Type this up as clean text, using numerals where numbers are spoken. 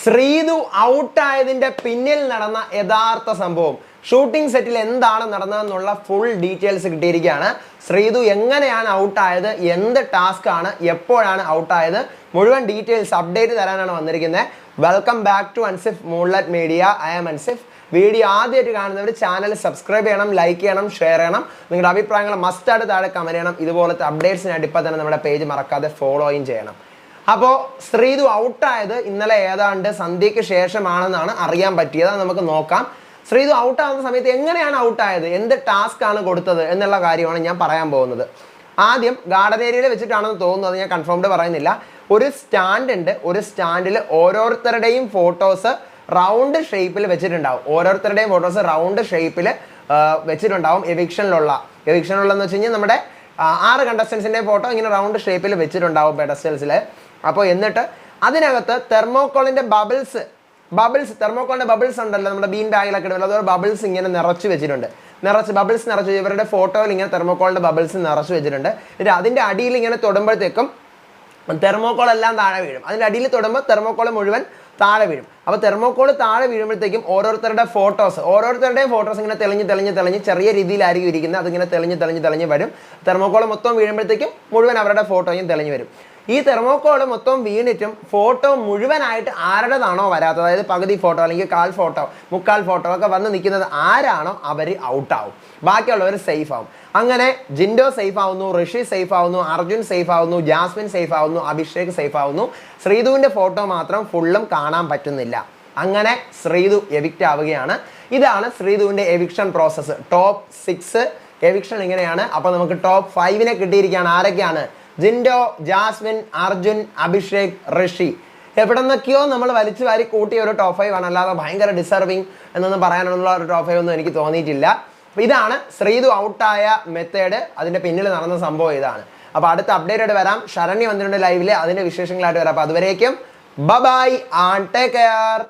ശ്രീതു ഔട്ടായതിന്റെ പിന്നിൽ നടന്ന യഥാർത്ഥ സംഭവം, ഷൂട്ടിംഗ് സെറ്റിൽ എന്താണ് നടന്നതെന്നുള്ള ഫുൾ ഡീറ്റെയിൽസ് കിട്ടിയിരിക്കുകയാണ്. ശ്രീതു എങ്ങനെയാണ് ഔട്ടായത്, എന്ത് ടാസ്ക് ആണ്, എപ്പോഴാണ് ഔട്ടായത്, മുഴുവൻ ഡീറ്റെയിൽസ് അപ്ഡേറ്റ് തരാനാണ് വന്നിരിക്കുന്നത്. Welcome back to Ansif moonlight media. I am Ansif. Video ആദ്യമായിട്ട് കാണുന്നവർ ചാനൽ സബ്സ്ക്രൈബ് ചെയ്യണം, ലൈക്ക് ചെയ്യണം, ഷെയർ ചെയ്യണം. നിങ്ങളുടെ അഭിപ്രായങ്ങൾ മസ്റ്റായിട്ട് താഴെ കമന്റ് ചെയ്യണം. ഇതുപോലത്തെ അപ്ഡേറ്റ്സിനായിട്ട് ഇപ്പോൾ തന്നെ നമ്മുടെ പേജ് മറക്കാതെ ഫോളോയും ചെയ്യണം. അപ്പോൾ ശ്രീതു ഔട്ടായത് ഇന്നലെ ഏതാണ്ട് സന്ധ്യയ്ക്ക് ശേഷമാണെന്നാണ് അറിയാൻ പറ്റിയത്. അത് നമുക്ക് നോക്കാം. ശ്രീതു ഔട്ടാകുന്ന സമയത്ത് എങ്ങനെയാണ് ഔട്ടായത്, എന്ത് ടാസ്ക് ആണ് കൊടുത്തത് എന്നുള്ള കാര്യമാണ് ഞാൻ പറയാൻ പോകുന്നത്. ആദ്യം ഗാർഡൻ ഏരിയയിൽ വെച്ചിട്ടാണെന്ന് തോന്നുന്നത്, ഞാൻ കൺഫേംഡ് പറയുന്നില്ല. ഒരു സ്റ്റാൻഡ് ഉണ്ട്. ഒരു സ്റ്റാൻഡിൽ ഓരോരുത്തരുടെയും ഫോട്ടോസ് റൗണ്ട് ഷേപ്പിൽ വെച്ചിട്ടുണ്ടാവും. ഓരോരുത്തരുടെയും ഫോട്ടോസ് റൗണ്ട് ഷേപ്പിൽ വെച്ചിട്ടുണ്ടാവും. എവിക്ഷനിലുള്ളതെന്ന് വെച്ച് കഴിഞ്ഞാൽ നമ്മുടെ 6 കണ്ടസ്റ്റൻസിൻ്റെ ഫോട്ടോ ഇങ്ങനെ റൗണ്ട് ഷേപ്പിൽ വെച്ചിട്ടുണ്ടാവും പെഡസ്റ്റൽസിൽ. അപ്പോൾ എന്നിട്ട് അതിനകത്ത് തെർമോക്കോളിൻ്റെ ബബിൾസ് തെർമോക്കോളിൻ്റെ ബബിൾസ് ഉണ്ടല്ലോ നമ്മുടെ ബീൻ ബാഗിലൊക്കെ ഇടുമല്ലോ, അതുപോലെ ബബിൾസ് ഇങ്ങനെ നിറച്ച് വെച്ചിട്ടുണ്ട്. ബബിൾസ് നിറച്ച് ഇവരുടെ ഫോട്ടോയിൽ ഇങ്ങനെ തെർമോക്കോളിൻ്റെ ബബിൾസ് നിറച്ച് വെച്ചിട്ടുണ്ട്. എന്നിട്ട് അതിൻ്റെ അടിയിൽ ഇങ്ങനെ തൊടുമ്പോഴത്തേക്കും തെർമോക്കോൾ എല്ലാം താഴെ വീഴും. അതിൻ്റെ അടിയിൽ തൊടുമ്പോൾ തെർമോക്കോൾ മുഴുവൻ താഴെ വീഴും. അപ്പോൾ തെർമോക്കോൾ താഴെ വീഴുമ്പോഴത്തേക്കും ഓരോരുത്തരുടെയും ഫോട്ടോസ് ഇങ്ങനെ തെളിഞ്ഞ് ചെറിയ രീതിയിലായിരിക്കും ഇരിക്കുന്നത്. അതിങ്ങനെ തെളിഞ്ഞ് വരും. തെർമോക്കോൾ മൊത്തം വീഴുമ്പോഴത്തേക്കും മുഴുവൻ അവരുടെ ഫോട്ടോയും തെളിഞ്ഞ് വരും. ഈ തെർമോക്കോൾ മൊത്തം വീണിട്ടും ഫോട്ടോ മുഴുവനായിട്ട് ആരുടേതാണോ വരാത്തത്, അതായത് പകുതി ഫോട്ടോ അല്ലെങ്കിൽ മുക്കാൽ ഫോട്ടോ ഒക്കെ വന്ന് നിൽക്കുന്നത് ആരാണോ അവർ ഔട്ടാവും. ബാക്കിയുള്ളവർ സേഫ് ആവും. അങ്ങനെ ജിൻഡോ സേഫ് ആവുന്നു, ഋഷി സേഫ് ആവുന്നു, അർജുൻ സേഫ് ആവുന്നു, ജാസ്മിൻ സേഫ് ആവുന്നു, അഭിഷേക് സേഫ് ആവുന്നു. ശ്രീതുവിൻ്റെ ഫോട്ടോ മാത്രം ഫുള്ളും കാണാൻ പറ്റുന്നില്ല. അങ്ങനെ ശ്രീതു എവിക്റ്റ് ആവുകയാണ്. ഇതാണ് ശ്രീതുവിൻ്റെ എവിക്ഷൻ പ്രോസസ്സ്. ടോപ്പ് 6 എവിക്ഷൻ ഇങ്ങനെയാണ്. അപ്പോൾ നമുക്ക് ടോപ്പ് 5 കിട്ടിയിരിക്കുകയാണ്. ആരൊക്കെയാണ്? ജിൻഡോ, ജാസ്മിൻ, അർജുൻ, അഭിഷേക്, ഋഷി. എവിടെ നിന്നൊക്കെയോ നമ്മൾ വലിച്ചു വാരി കൂട്ടിയ ഒരു ടോപ്പ് 5 ആണ്. അല്ലാതെ ഭയങ്കര ഡിസർവിങ് എന്നൊന്നും പറയാനുള്ള ഒരു ടോപ്പ് 5 ഒന്നും എനിക്ക് തോന്നിയിട്ടില്ല. ഇതാണ് ശ്രീതു ഔട്ടായ മെത്തേഡ്. അതിൻ്റെ പിന്നിൽ നടന്ന സംഭവം ഇതാണ്. അപ്പോൾ അടുത്ത അപ്ഡേറ്റ് വരാം. ശരണ്യ വന്നിട്ടുണ്ട് ലൈവില്, അതിൻ്റെ വിശേഷങ്ങളായിട്ട് വരാം. അപ്പോൾ അതുവരേക്കും ബൈ ആൻഡ് ടേക്ക് കെയർ.